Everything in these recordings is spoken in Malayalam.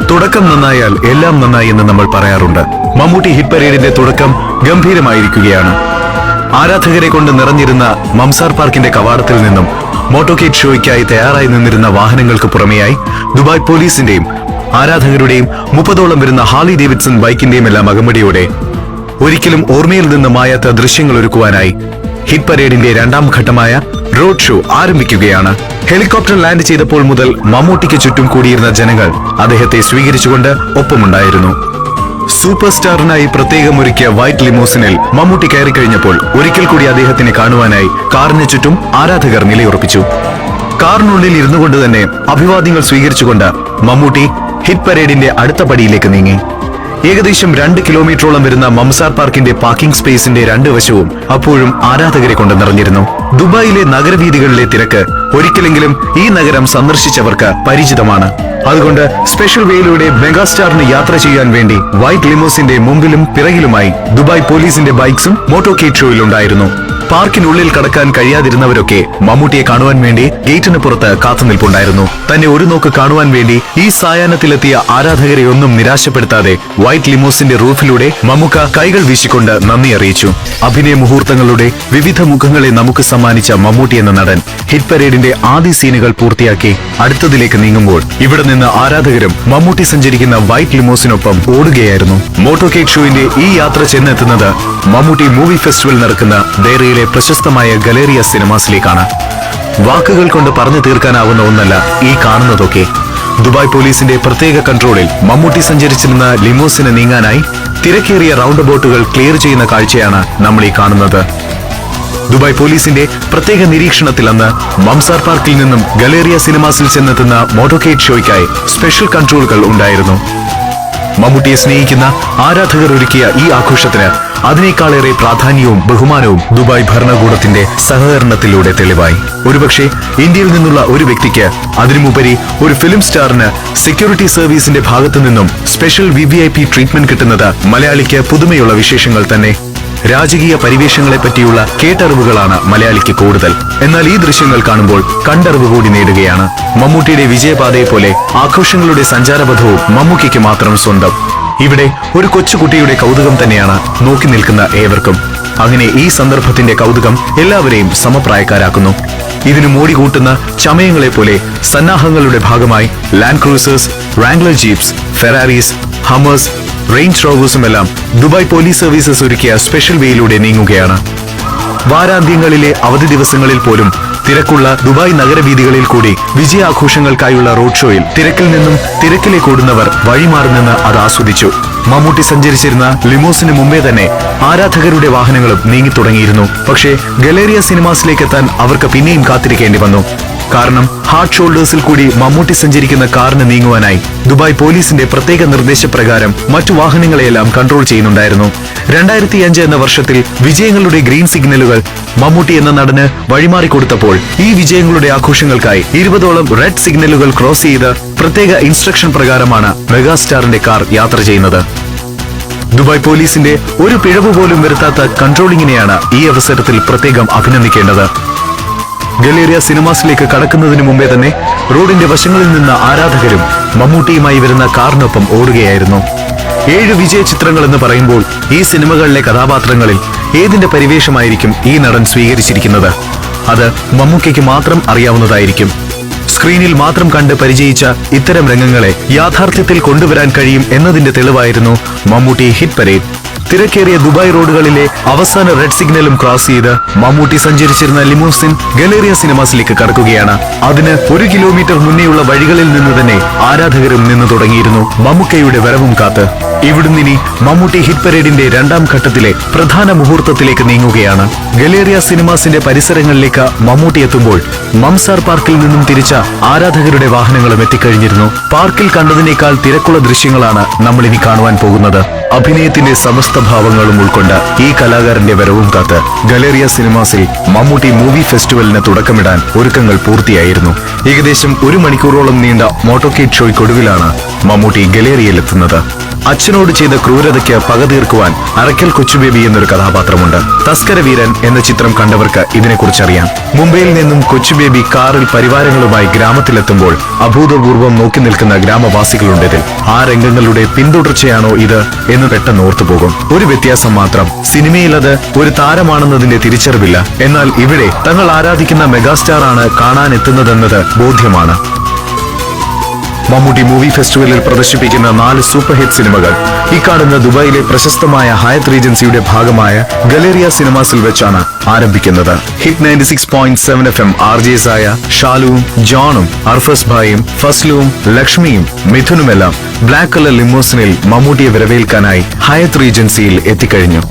തുടക്കം നന്നായാൽ എല്ലാം നന്നായി എന്ന് നമ്മൾ പറയാറുണ്ട്. മമ്മൂട്ടി ഹിറ്റ് പരേഡിന്റെ തുടക്കം ഗംഭീരമായിരിക്കുകയാണ്. ആരാധകരെ കൊണ്ട് നിറഞ്ഞിരുന്ന മംസാർ പാർക്കിന്റെ കവാടത്തിൽ നിന്നും മോട്ടോക്കേറ്റ് ഷോയ്ക്കായി തയ്യാറായി നിന്നിരുന്ന വാഹനങ്ങൾക്ക് പുറമെയായി ദുബായ് പോലീസിന്റെയും ആരാധകരുടെയും 30ഓളം വരുന്ന ഹാർലി ഡേവിഡ്സൺ ബൈക്കിന്റെയും എല്ലാം അകമ്പടിയോടെ ഒരിക്കലും ഓർമ്മയിൽ നിന്ന് മായാത്ത ദൃശ്യങ്ങൾ ഒരുക്കുവാനായി ഹിറ്റ് പരേഡിന്റെ രണ്ടാം ഘട്ടമായ റോഡ് ഷോ ആരംഭിക്കുകയാണ്. ഹെലികോപ്റ്റർ ലാൻഡ് ചെയ്തപ്പോൾ മുതൽ മമ്മൂട്ടിക്ക് ചുറ്റും കൂടിയിരുന്ന ജനങ്ങൾ അദ്ദേഹത്തെ സ്വീകരിച്ചുകൊണ്ട് ഒപ്പമുണ്ടായിരുന്നു. സൂപ്പർ സ്റ്റാറിനായി പ്രത്യേകം ഒരുക്കിയ വൈറ്റ് ലിമോസിനിൽ മമ്മൂട്ടി കയറി കഴിഞ്ഞപ്പോൾ ഒരിക്കൽ കൂടി അദ്ദേഹത്തിനെ കാണുവാനായി കാറിന് ചുറ്റും ആരാധകർ നിലയുറപ്പിച്ചു. കാറിനുള്ളിൽ ഇരുന്നു കൊണ്ട് തന്നെ അഭിവാദ്യങ്ങൾ സ്വീകരിച്ചുകൊണ്ട് മമ്മൂട്ടി ഹിറ്റ് പരേഡിന്റെ അടുത്ത പടിയിലേക്ക് നീങ്ങി. ഏകദേശം 2 കിലോമീറ്ററോളം വരുന്ന മംസാർ പാർക്കിന്റെ പാർക്കിംഗ് സ്പേസിന്റെ രണ്ട് വശവും അപ്പോഴും ആരാധകരെ കൊണ്ട് നിറഞ്ഞിരുന്നു. ദുബായിലെ നഗരവീഥികളിലെ തിരക്ക് ഒരിക്കലെങ്കിലും ഈ നഗരം സന്ദർശിച്ചവർക്ക് പരിചിതമാണ്. അതുകൊണ്ട് സ്പെഷ്യൽ വേയിലൂടെ മെഗാസ്റ്റാറിന് യാത്ര ചെയ്യാൻ വേണ്ടി വൈറ്റ് ലിമോസിന്റെ മുമ്പിലും പിറകിലുമായി ദുബായ് പോലീസിന്റെ ബൈക്സും മോട്ടോക്കേറ്റ് ഷോയിലുണ്ടായിരുന്നു. പാർക്കിനുള്ളിൽ കടക്കാൻ കഴിയാതിരുന്നവരൊക്കെ മമ്മൂട്ടിയെ കാണുവാൻ വേണ്ടി ഗേറ്റിന് പുറത്ത് കാത്തുനിൽപ്പുണ്ടായിരുന്നു. തന്നെ ഒരു നോക്ക് കാണുവാൻ വേണ്ടി ഈ സായാഹ്നത്തിലെത്തിയ ആരാധകരെ ഒന്നും നിരാശപ്പെടുത്താതെ വൈറ്റ് ലിമോസിന്റെ റൂഫിലൂടെ മമ്മൂക്ക കൈകൾ വീശിക്കൊണ്ട് നന്ദി അറിയിച്ചു. അഭിനയ മുഹൂർത്തങ്ങളുടെ വിവിധ മുഖങ്ങളെ നമുക്ക് സമ്മാനിച്ച മമ്മൂട്ടി എന്ന നടൻ ഹിറ്റ് പരേഡിന്റെ ആദ്യ സീനുകൾ പൂർത്തിയാക്കി അടുത്തതിലേക്ക് നീങ്ങുമ്പോൾ ഇവിടെ നിന്ന് ആരാധകരും മമ്മൂട്ടി സഞ്ചരിക്കുന്ന വൈറ്റ് ലിമോസിനൊപ്പം ഓടുകയായിരുന്നു. മോട്ടോക്കേറ്റ് ഷോയിന്റെ ഈ യാത്ര ചെന്നെത്തുന്നത് മമ്മൂട്ടി മൂവി ഫെസ്റ്റിവൽ നടക്കുന്ന ഡയറിയിലെ പ്രശസ്തമായ ഗലേറിയ സിനിമാസിലേക്കാണ്. വാക്കുകൾ കൊണ്ട് പറഞ്ഞു തീർക്കാനാവുന്ന ഒന്നല്ല ഈ കാണുന്നതൊക്കെ. ദുബായ് പോലീസിന്റെ പ്രത്യേക കൺട്രോളിൽ മമ്മൂട്ടി സഞ്ചരിച്ചിരുന്ന ലിമോസിന് നീങ്ങാനായി തിരക്കേറിയ റൗണ്ട് ബോട്ടുകൾ ക്ലിയർ ചെയ്യുന്ന കാഴ്ചയാണ് നമ്മൾ ഈ കാണുന്നത്. ദുബായ് പോലീസിന്റെ പ്രത്യേക നിരീക്ഷണത്തിൽ അന്ന് മംസാർ പാർക്കിൽ നിന്നും ഗലേറിയ സിനിമാസിൽ ചെന്നെത്തുന്ന മോട്ടോക്കേറ്റ് ഷോയ്ക്കായി സ്പെഷ്യൽ കൺട്രോളുകൾ ഉണ്ടായിരുന്നു. മമ്മൂട്ടിയെ സ്നേഹിക്കുന്ന ആരാധകർ ഒരുക്കിയ ഈ ആഘോഷത്തിന് അതിനേക്കാളേറെ പ്രാധാന്യവും ബഹുമാനവും ദുബായ് ഭരണകൂടത്തിന്റെ സഹകരണത്തിലൂടെ തെളിവായി. ഒരുപക്ഷെ ഇന്ത്യയിൽ നിന്നുള്ള ഒരു വ്യക്തിക്ക്, അതിനുമുപരി ഒരു ഫിലിം സ്റ്റാറിന് സെക്യൂരിറ്റി സർവീസിന്റെ ഭാഗത്തു നിന്നും സ്പെഷ്യൽ VVIP ട്രീറ്റ്മെന്റ് കിട്ടുന്നത് മലയാളിക്ക് പുതുമയുള്ള വിശേഷങ്ങൾ തന്നെ. രാജകീയ പരിവേഷങ്ങളെ പറ്റിയുള്ള കേട്ടറിവുകളാണ് മലയാളിക്ക് കൂടുതൽ. എന്നാൽ ഈ ദൃശ്യങ്ങൾ കാണുമ്പോൾ കണ്ടറിവ് കൂടി നേടുകയാണ്. മമ്മൂട്ടിയുടെ വിജയപാതയെ പോലെ ആഘോഷങ്ങളുടെ സഞ്ചാരപഥവും മമ്മൂക്കിക്ക് മാത്രം സ്വന്തം. ഇവിടെ ഒരു കൊച്ചുകുട്ടിയുടെ കൗതുകം തന്നെയാണ് നോക്കി നിൽക്കുന്ന ഏവർക്കും. അങ്ങനെ ഈ സന്ദർഭത്തിന്റെ കൗതുകം എല്ലാവരെയും സമപ്രായക്കാരാക്കുന്നു. ഇതിനു മോടി കൂട്ടുന്ന ചമയങ്ങളെ പോലെ സന്നാഹങ്ങളുടെ ഭാഗമായി Land Cruisers, Wrangler jeeps, Ferraris, Hummers, Range റോവേഴ്സുമെല്ലാം ദുബായ് പോലീസ് സർവീസസ് ഒരുക്കിയ സ്പെഷ്യൽ വേയിലൂടെ നീങ്ങുകയാണ്. വാരാന്ത്യങ്ങളിലെ അവധി ദിവസങ്ങളിൽ പോലും തിരക്കുള്ള ദുബായ് നഗരവീഥികളിൽ കൂടി വിജയാഘോഷങ്ങൾക്കായുള്ള റോഡ് ഷോയിൽ തിരക്കിൽ നിന്നും തിരക്കിലേക്ക് ഓടുന്നവർ വഴിമാറി നിന്ന് അത് ആസ്വദിച്ചു. മമ്മൂട്ടി സഞ്ചരിച്ചിരുന്ന ലിമോസിന് മുമ്പേ തന്നെ ആരാധകരുടെ വാഹനങ്ങളും നീങ്ങിത്തുടങ്ങിയിരുന്നു. പക്ഷേ ഗലേറിയ സിനിമാസിലേക്ക് എത്താൻ അവർക്ക് പിന്നെയും കാത്തിരിക്കേണ്ടി വന്നു. കാരണം ഹാർഡ് ഷോൾഡേഴ്സിൽ കൂടി മമ്മൂട്ടി സഞ്ചരിക്കുന്ന കാറിന് നീങ്ങുവാനായി ദുബായ് പോലീസിന്റെ പ്രത്യേക നിർദ്ദേശപ്രകാരം മറ്റു വാഹനങ്ങളെയെല്ലാം കൺട്രോൾ ചെയ്യുന്നുണ്ടായിരുന്നു. 2005 എന്ന വർഷത്തിൽ വിജയങ്ങളുടെ ഗ്രീൻ സിഗ്നലുകൾ മമ്മൂട്ടി എന്ന നടന് വഴിമാറിക്കൊടുത്തപ്പോൾ ഈ വിജയങ്ങളുടെ ആഘോഷങ്ങൾക്കായി 20ഓളം റെഡ് സിഗ്നലുകൾ ക്രോസ് ചെയ്ത് പ്രത്യേക ഇൻസ്ട്രക്ഷൻ പ്രകാരമാണ് മെഗാസ്റ്റാറിന്റെ കാർ യാത്ര ചെയ്യുന്നത്. ദുബായ് പോലീസിന്റെ ഒരു പിഴവ് പോലും വരുത്താത്ത കൺട്രോളിങ്ങിനെയാണ് ഈ അവസരത്തിൽ പ്രത്യേകം അഭിനന്ദിക്കേണ്ടത്. ഗലേറിയ സിനിമാസിലേക്ക് കടക്കുന്നതിന് മുമ്പേ തന്നെ റോഡിന്റെ വശങ്ങളിൽ നിന്ന് ആരാധകരും മമ്മൂട്ടിയുമായി വരുന്ന കാറിനൊപ്പം ഓടുകയായിരുന്നു. 7 വിജയ ചിത്രങ്ങൾ എന്ന് പറയുമ്പോൾ ഈ സിനിമകളിലെ കഥാപാത്രങ്ങളിൽ ഏതിന്റെ പരിവേഷമായിരിക്കും ഈ നടൻ സ്വീകരിച്ചിരിക്കുന്നത്? അത് മമ്മൂക്കയ്ക്ക് മാത്രം അറിയാവുന്നതായിരിക്കും. സ്ക്രീനിൽ മാത്രം കണ്ട് പരിചയിച്ച ഇത്തരം രംഗങ്ങളെ യാഥാർത്ഥ്യത്തിൽ കൊണ്ടുവരാൻ കഴിയും എന്നതിന്റെ തെളിവായിരുന്നു മമ്മൂട്ടി ഹിറ്റ് പരേഡ്. തിരക്കേറിയ ദുബായ് റോഡുകളിലെ അവസാന റെഡ് സിഗ്നലും ക്രോസ് ചെയ്ത് മമ്മൂട്ടി സഞ്ചരിച്ചിരുന്ന ലിമോസിൻ ഗലേറിയ സിനിമാസിലേക്ക് കടക്കുകയാണ്. അതിന് 1 കിലോമീറ്റർ മുന്നേയുള്ള വഴികളിൽ നിന്ന് തന്നെ ആരാധകരും നിന്നു തുടങ്ങിയിരുന്നു മമ്മൂക്കയുടെ വരവും കാത്ത്. ഇവിടുന്നിനി മമ്മൂട്ടി ഹിറ്റ് പരേഡിന്റെ രണ്ടാം ഘട്ടത്തിലെ പ്രധാന മുഹൂർത്തത്തിലേക്ക് നീങ്ങുകയാണ്. ഗലേറിയ സിനിമാസിന്റെ പരിസരങ്ങളിലേക്ക് മമ്മൂട്ടി എത്തുമ്പോൾ മംസാർ പാർക്കിൽ നിന്നും തിരിച്ച ആരാധകരുടെ വാഹനങ്ങളും എത്തിക്കഴിഞ്ഞിരുന്നു. പാർക്കിൽ കണ്ടതിനേക്കാൾ തിരക്കുള്ള ദൃശ്യങ്ങളാണ് നമ്മൾ ഇനി കാണുവാൻ പോകുന്നത്. അഭിനയത്തിന്റെ സമസ്ത ഭാവങ്ങളും ഉൾക്കൊണ്ട ഈ കലാകാരന്റെ വരവും കാത്ത് ഗലേറിയ സിനിമാസിൽ മമ്മൂട്ടി മൂവി ഫെസ്റ്റിവലിന് തുടക്കമിടാൻ ഒരുക്കങ്ങൾ പൂർത്തിയായിരുന്നു. ഏകദേശം 1 മണിക്കൂറോളം നീണ്ട മോട്ടോക്കേറ്റ് ഷോയ്ക്കൊടുവിലാണ് മമ്മൂട്ടി ഗലേറിയയിലെത്തുന്നത്. അച്ഛനോട് ചെയ്ത ക്രൂരതയ്ക്ക് പക തീർക്കുവാൻ അറക്കൽ കൊച്ചുബേബി എന്നൊരു കഥാപാത്രമുണ്ട്. തസ്കര വീരൻ എന്ന ചിത്രം കണ്ടവർക്ക് ഇതിനെക്കുറിച്ചറിയാം. മുംബൈയിൽ നിന്നും കൊച്ചുബേബി കാറിൽ പരിവാരങ്ങളുമായി ഗ്രാമത്തിലെത്തുമ്പോൾ അഭൂതപൂർവ്വം നോക്കി നിൽക്കുന്ന ഗ്രാമവാസികളുണ്ടതിൽ. ആ രംഗങ്ങളുടെ പിന്തുടർച്ചയാണോ ഇത് എന്ന് പെട്ടെന്ന് ഓർത്തുപോകും. ഒരു വ്യത്യാസം മാത്രം, സിനിമയിൽ അത് ഒരു താരമാണെന്നതിന്റെ തിരിച്ചറിവില്ല. എന്നാൽ ഇവിടെ തങ്ങൾ ആരാധിക്കുന്ന മെഗാസ്റ്റാർ ആണ് കാണാനെത്തുന്നതെന്നത് ബോധ്യമാണ്. മമ്മൂട്ടി മൂവി ഫെസ്റ്റിവലിൽ പ്രദർശിപ്പിക്കുന്ന 4 സൂപ്പർ ഹിറ്റ് സിനിമകൾ ഈ കാണുന്ന ദുബായിലെ പ്രശസ്തമായ ഹയത്ത് റീജൻസിയുടെ ഭാഗമായ ഗലേറിയ സിനിമാസിൽ വെച്ചാണ് ആരംഭിക്കുന്നത്. ഹിറ്റ് 96.7 FM RJs ആയ ഷാലുവും ജോണും അർഫസ് ഭായും ഫസ്ലുവും ലക്ഷ്മിയും മിഥുനുമെല്ലാം ബ്ലാക്ക് കളർ ലിമോസിനിൽ മമ്മൂട്ടിയെ വരവേൽക്കാനായി ഹയത്ത് റീജൻസിയിൽ എത്തിക്കഴിഞ്ഞു.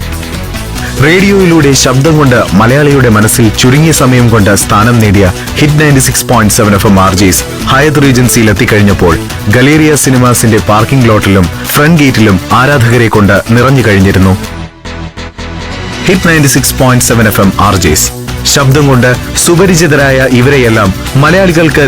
റേഡിയോയിലൂടെ ശബ്ദം കൊണ്ട് മലയാളിയുടെ മനസ്സിൽ ചുരുങ്ങിയ സമയം കൊണ്ട് സ്ഥാനം നേടിയ hit 96.7 FM RJs ഹയത്ത് റീജൻസിയിൽ എത്തിക്കഴിഞ്ഞപ്പോൾ Galleria സിനിമാസിന്റെ parking ലോട്ടിലും front ഗേറ്റിലും ആരാധകരെ കൊണ്ട് നിറഞ്ഞു കഴിഞ്ഞിരുന്നു. ഹിറ്റ് 96.7 FM RJs ശബ്ദം കൊണ്ട് സുപരിചിതരായ ഇവരെയെല്ലാം മലയാളികൾക്ക്